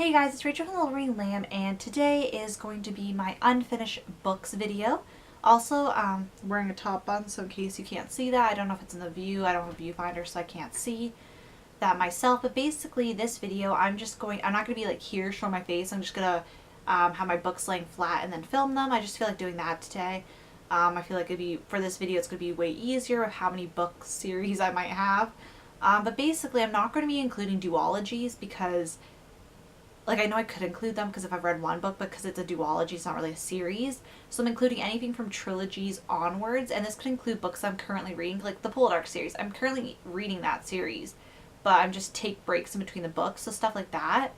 Hey guys, it's Rachel from The Lorraine Lamb, and today is going to be my unfinished books video. Also, wearing a top bun, so in case you can't see that, I don't know if it's in the view, I don't have a viewfinder, so I can't see that myself, but basically this video, I'm not going to be like here showing my face, I'm just going to have my books laying flat and then film them. I just feel like doing that today. I feel like for this video, it's going to be way easier with how many book series I might have. But basically, I'm not going to be including duologies because I know I could include them because if I've read one book, but because it's a duology, it's not really a series. So I'm including anything from trilogies onwards, and this could include books I'm currently reading, like the Poldark series. I'm currently reading that series, but I'm just take breaks in between the books, so stuff like that.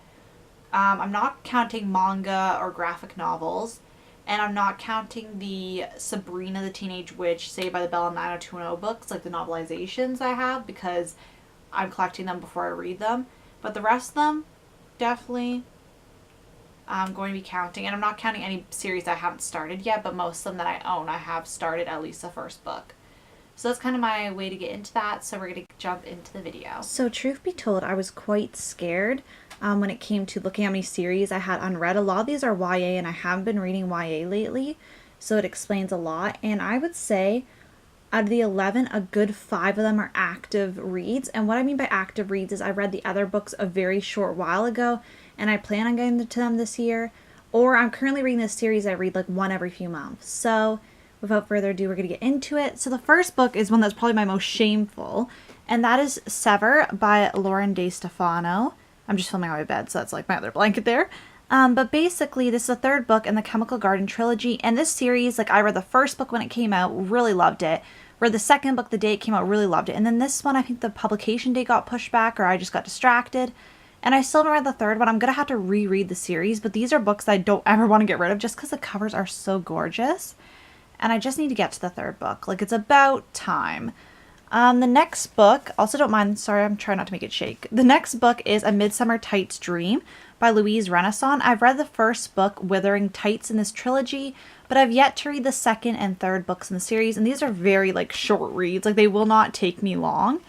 I'm not counting manga or graphic novels, and I'm not counting the Sabrina the Teenage Witch, Saved by the Bell, and 90210 books, like the novelizations I have, because I'm collecting them before I read them. But the rest of them, definitely I'm going to be counting, and I'm not counting any series I haven't started yet, but most of them that I own I have started at least the first book. So that's kind of my way to get into that, so we're going to jump into the video. So truth be told, I was quite scared when it came to looking how many series I had unread. A lot of these are YA, and I haven't been reading YA lately, so it explains a lot. And I would say out of the 11, a good 5 of them are active reads. And what I mean by active reads is I read the other books a very short while ago, and I plan on getting to them this year. Or I'm currently reading this series I read like one every few months. So without further ado, we're going to get into it. So the first book is one that's probably my most shameful, and that is Sever by Lauren De Stefano. I'm just filming on my bed, so that's like my other blanket there. But basically, this is the third book in the Chemical Garden trilogy, and this series, like, I read the first book when it came out, really loved it. Read the second book the day it came out, really loved it. And then this one, I think the publication date got pushed back, or I just got distracted. And I still haven't read the third one. I'm going to have to reread the series, but these are books I don't ever want to get rid of just because the covers are so gorgeous. And I just need to get to the third book. Like, it's about time. The next book, also don't mind, sorry, I'm trying not to make it shake. The next book is A Midsummer Tights Dream by Louise Renaissance. I've read the first book, Withering Tights, in this trilogy, but I've yet to read the second and third books in the series, and these are very, like, short reads. Like, they will not take me long.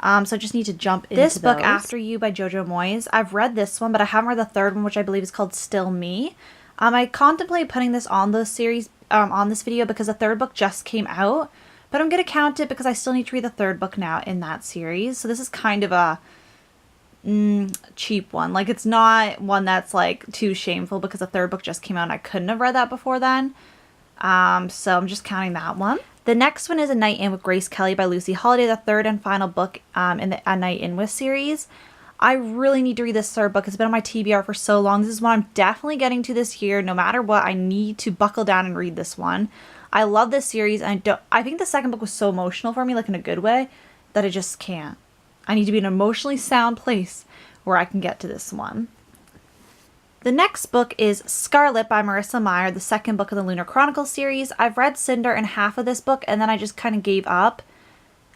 So I just need to jump into this book, After You by Jojo Moyes. I've read this one, but I haven't read the third one, which I believe is called Still Me. I contemplate putting this on the series, on this video, because the third book just came out, but I'm going to count it because I still need to read the third book now in that series. So this is kind of a cheap one. Like, it's not one that's like too shameful because the third book just came out and I couldn't have read that before then. So I'm just counting that one. The next one is A Night In with Grace Kelly by Lucy Holiday, the third and final book in the A Night In With series. I really need to read this third book. It's been on my TBR for so long. This is one I'm definitely getting to this year. No matter what, I need to buckle down and read this one. I love this series, and I think the second book was so emotional for me, like in a good way, that I just can't. I need to be in an emotionally sound place where I can get to this one. The next book is Scarlet by Marissa Meyer, the second book of the Lunar Chronicles series. I've read Cinder and half of this book, and then I just kind of gave up.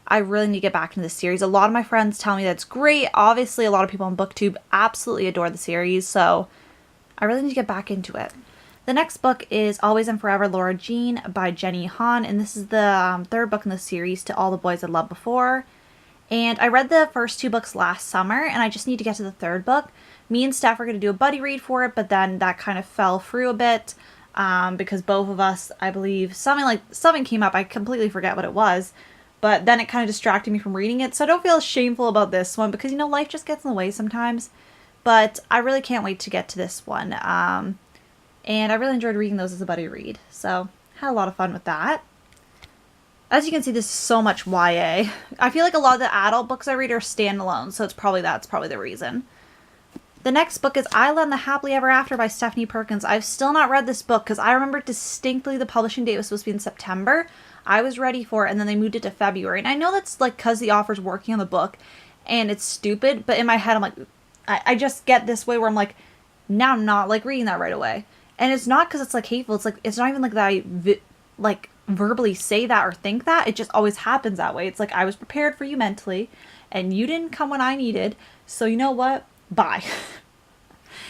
I really need to get back into this series. A lot of my friends tell me that's great. Obviously, a lot of people on BookTube absolutely adore the series, so I really need to get back into it. The next book is Always and Forever, Laura Jean by Jenny Han, and this is the third book in the series, To All the Boys I Loved Before. And I read the first 2 books last summer, and I just need to get to the third book. Me and Steph were going to do a buddy read for it, but then that kind of fell through a bit because both of us, I believe, something came up. I completely forget what it was, but then it kind of distracted me from reading it. So I don't feel shameful about this one because, you know, life just gets in the way sometimes. But I really can't wait to get to this one. And I really enjoyed reading those as a buddy read. So had a lot of fun with that. As you can see, this is so much YA. I feel like a lot of the adult books I read are standalone, so that's probably the reason. The next book is Isla and the Happily Ever After by Stephanie Perkins. I've still not read this book because I remember distinctly the publishing date was supposed to be in September. I was ready for it, and then they moved it to February. And I know that's like because the author's working on the book, and it's stupid, but in my head I'm like, I just get this way where I'm like, now I'm not like reading that right away. And it's not because it's like hateful. It's like, it's not even like that I verbally say that or think that. It just always happens that way. It's like I was prepared for you mentally and you didn't come when I needed, so you know what, bye.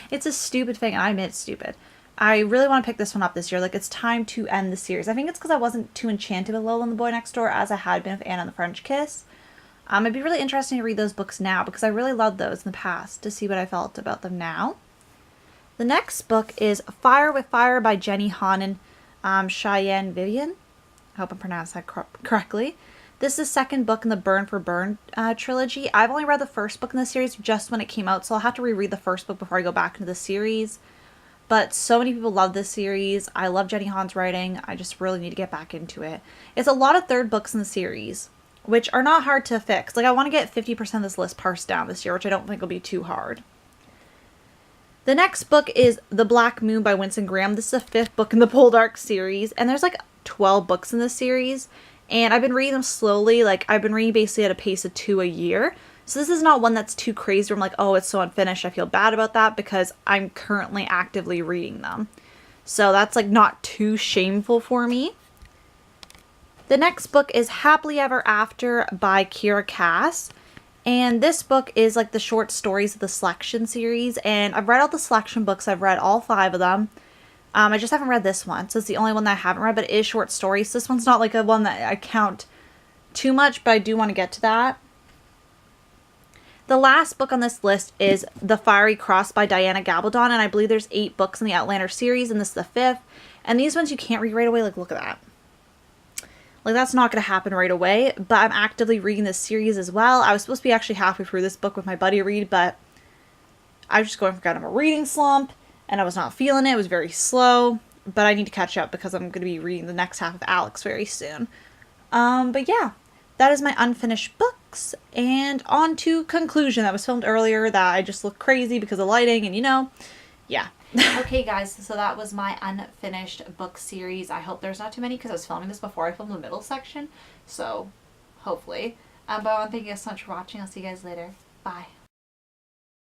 It's a stupid thing, and I admit it's stupid. I really want to pick this one up this year. Like, it's time to end the series. I think it's because I wasn't too enchanted with Lola and the Boy Next Door as I had been with Anna and the French Kiss. It'd be really interesting to read those books now because I really loved those in the past, to see what I felt about them now. The next book is Fire with Fire by Jenny Han and Cheyenne Vivian. I hope I'm pronouncing that correctly. This is the second book in the Burn for Burn trilogy. I've only read the first book in the series just when it came out, so I'll have to reread the first book before I go back into the series. But so many people love this series. I love Jenny Han's writing. I just really need to get back into it. It's a lot of third books in the series, which are not hard to fix. Like, I want to get 50% of this list parsed down this year, which I don't think will be too hard. The next book is The Black Moon by Winston Graham. This is the fifth book in the Poldark series, and there's like 12 books in this series, and I've been reading them slowly. Like, I've been reading basically at a pace of 2 a year. So this is not one that's too crazy where I'm like, oh, it's so unfinished. I feel bad about that because I'm currently actively reading them. So that's like not too shameful for me. The next book is Happily Ever After by Kiera Cass. And this book is like the short stories of the Selection series. And I've read all the Selection books. I've read all 5 of them. I just haven't read this one. So it's the only one that I haven't read, but it is short stories. So this one's not like a one that I count too much, but I do want to get to that. The last book on this list is The Fiery Cross by Diana Gabaldon, and I believe there's 8 books in the Outlander series, and this is the 5th. And these ones you can't read right away. Like, look at that. Like, that's not going to happen right away, but I'm actively reading this series as well. I was supposed to be actually halfway through this book with my buddy read, but I was just going for kind of a reading slump, and I was not feeling it. It was very slow, but I need to catch up because I'm going to be reading the next half of Alex very soon. But yeah, that is my unfinished books, and on to Conclusion that was filmed earlier that I just look crazy because of lighting, and yeah. Okay guys, so that was my unfinished book series. I hope there's not too many because I was filming this before I filmed the middle section, so hopefully. But I want to thank you guys so much for watching. I'll see you guys later. Bye.